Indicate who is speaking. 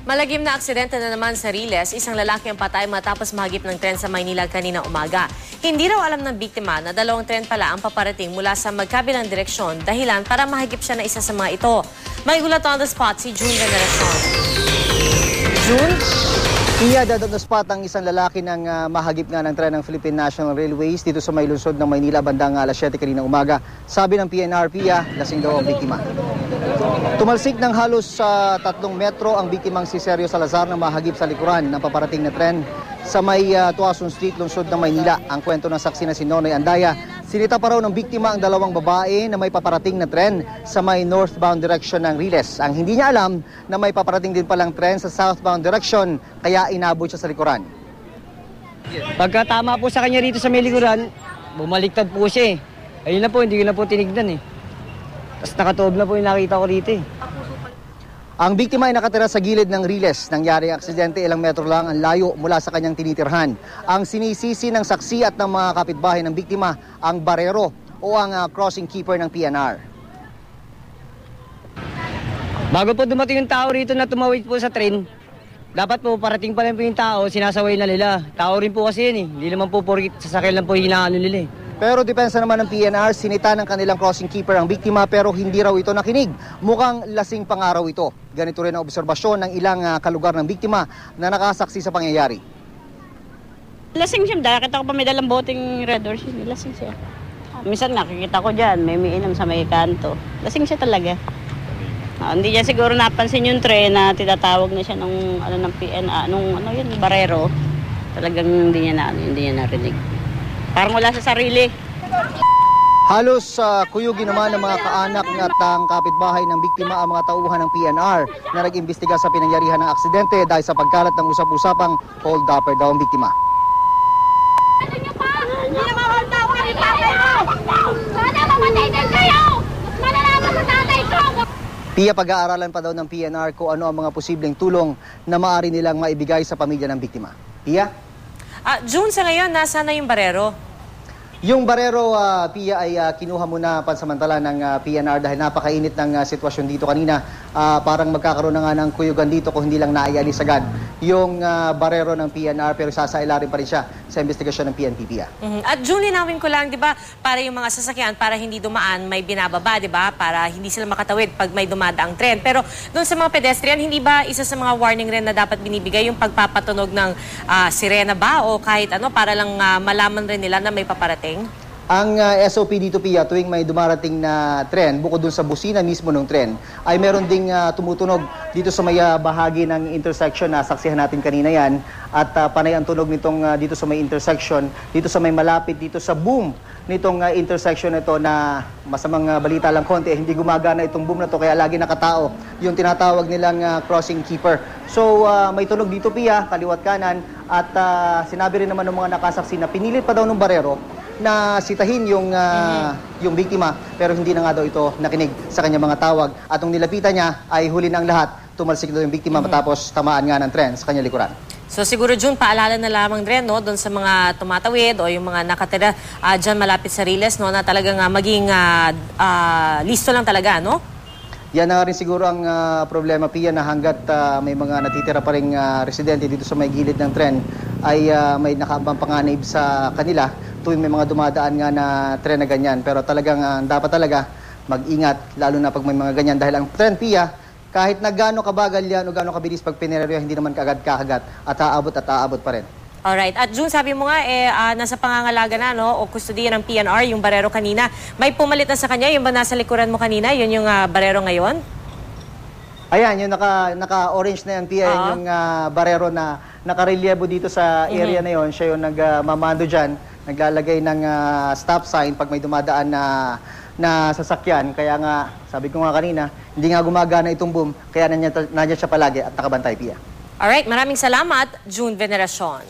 Speaker 1: Malagim na aksidente na naman sa Riles, isang lalaki ang patay matapos mahagip ng tren sa Maynila kanina umaga. Hindi raw alam ng biktima na dalawang tren pala ang paparating mula sa magkabilang direksyon, dahilan para mahagip siya na isa sa mga ito. May ulat on the spot si June Veneracion. June?
Speaker 2: Iyadad on the spot ang isang lalaki ng mahagip nga ng tren ng Philippine National Railways dito sa may lungsod ng Maynila bandang alas 7 kanina umaga. Sabi ng PNR, lasing daw ang biktima. Tumalsik ng halos sa 3 metro ang biktimang si Sergio Salazar na mahagip sa likuran ng paparating na tren sa may Tuason Street, lungsod ng Maynila. Ang kwento ng saksi na si Nonoy Andaya, sinita pa raw ng biktima ang dalawang babae na may paparating na tren sa may northbound direction ng Riles. Ang hindi niya alam na may paparating din palang tren sa southbound direction, kaya inabot siya sa likuran.
Speaker 3: Pagkatama po sa kanya rito sa may likuran, bumaliktad po siya eh. Ayun na po, hindi ko na po tinignan eh. Tapos nakatuog na po yung nakita ko rito eh.
Speaker 2: Ang biktima ay nakatira sa gilid ng Riles. Nangyari ang aksidente, ilang metro lang ang layo mula sa kanyang tinitirhan. Ang sinisisi ng saksi at ng mga kapitbahay ng biktima, ang barero o ang crossing keeper ng PNR.
Speaker 3: Bago po dumating yung tao rito na tumawid po sa train, dapat po parating pa rin po yung tao, sinasaway na nila. Tao rin po kasi yun eh. Hindi naman po porkit sasakyan lang po hinaano nila eh.
Speaker 2: Pero depensa naman ng PNR, sinita ng kanilang crossing keeper ang biktima pero hindi raw ito nakinig. Mukhang lasing pangaraw ito. Ganito rin ang obserbasyon ng ilang kalugar ng biktima na nakasaksi sa pangyayari.
Speaker 4: Lasing siya. Nakita ko pa may dalang boteng red horse. Lasing siya. Minsan nakikita ko dyan, may umiinom sa may kanto. Lasing siya talaga. Hindi niya siguro napansin yung tren na tinatawag na siya ng PNR, yun, barero. Talagang hindi niya narinig. Parang wala sa sarili.
Speaker 2: Halos kuyugin naman ng mga kaanak at ang kapitbahay ng biktima ang mga tauhan ng PNR na nag-imbestiga sa pinangyarihan ng aksidente dahil sa pagkalat ng usap-usapang hold-upper daw ang biktima.
Speaker 5: Hindi na ma-hold up ka rin, tatay mo! Sana mamatay din kayo! Malalaman sa tatay ko!
Speaker 2: Pia, pag-aaralan pa daw ng PNR kung ano ang mga posibleng tulong na maaari nilang maibigay sa pamilya ng biktima. Pia?
Speaker 1: June, sa ngayon, nasaan na yung barero?
Speaker 2: Yung barero, Pia, ay kinuha muna pansamantala ng PNR dahil napakainit ng sitwasyon dito kanina. Parang magkakaroon na nga ng kuyugan dito kung hindi lang naialis agad yung barero ng PNR pero sasailarin pa rin siya sa investigasyon ng PNP, Pia.
Speaker 1: At June, linawin ko lang, di ba, para yung mga sasakyan, para hindi dumaan, may binababa, di ba? Para hindi sila makatawid pag may dumadaang tren. Pero doon sa mga pedestrian, hindi ba isa sa mga warning rin na dapat binibigay yung pagpapatunog ng sirena ba o kahit ano para lang malaman rin nila na may paparating?
Speaker 2: Ang SOP dito, Pia, tuwing may dumarating na tren, bukod dun sa busina mismo ng tren, ay meron ding tumutunog dito sa may bahagi ng intersection na saksihan natin kanina yan. At panay ang tunog nitong dito sa may intersection, dito sa may malapit, dito sa boom nitong intersection ito na masamang balita lang konti, hindi gumagana itong boom na to kaya lagi nakatao yung tinatawag nilang crossing keeper. So may tunog dito, Pia, kaliwat kanan at sinabi rin naman ng mga nakasaksi na pinilit pa daw ng barero na sitahin yung biktima pero hindi na nga daw ito nakinig sa kanyang mga tawag at nung nilapitan niya ay huli ng lahat, tumalsik daw yung biktima matapos tamaan nga ng tren sa kanyang likuran.
Speaker 1: So siguro June, paalala na lamang rin no, doon sa mga tumatawid o yung mga nakatira dyan malapit sa Riles no, na talagang maging listo lang talaga, no?
Speaker 2: Yan na rin siguro ang problema, Pia, na hanggat may mga natitira pa ring residente dito sa may gilid ng tren ay may nakaabang panganib sa kanila tuwing may mga dumadaan nga na tren na ganyan. Pero talagang dapat talaga mag-ingat, lalo na pag may mga ganyan. Dahil ang tren, Pia, kahit na gaano kabagal yan o gaano kabilis pag pinereryo, hindi naman kaagad kakagat at aabot pa rin.
Speaker 1: Alright. At June, sabi mo nga, nasa pangangalaga na, no, o kustudiya ng PNR, yung barero kanina. May pumalit na sa kanya, yung ba nasa likuran mo kanina, yun yung barero ngayon?
Speaker 2: Ayan, yung naka-orange na yan, Pia, yung barero na nakarelyebo dito sa area na yon. Siya yung nagmamando dyan, naglalagay ng stop sign pag may dumadaan na sasakyan. Kaya nga, sabi ko nga kanina, hindi nga gumagana itong boom, kaya nandiyan siya palagi at nakabantay, Pia.
Speaker 1: Alright, maraming salamat, June Veneracion.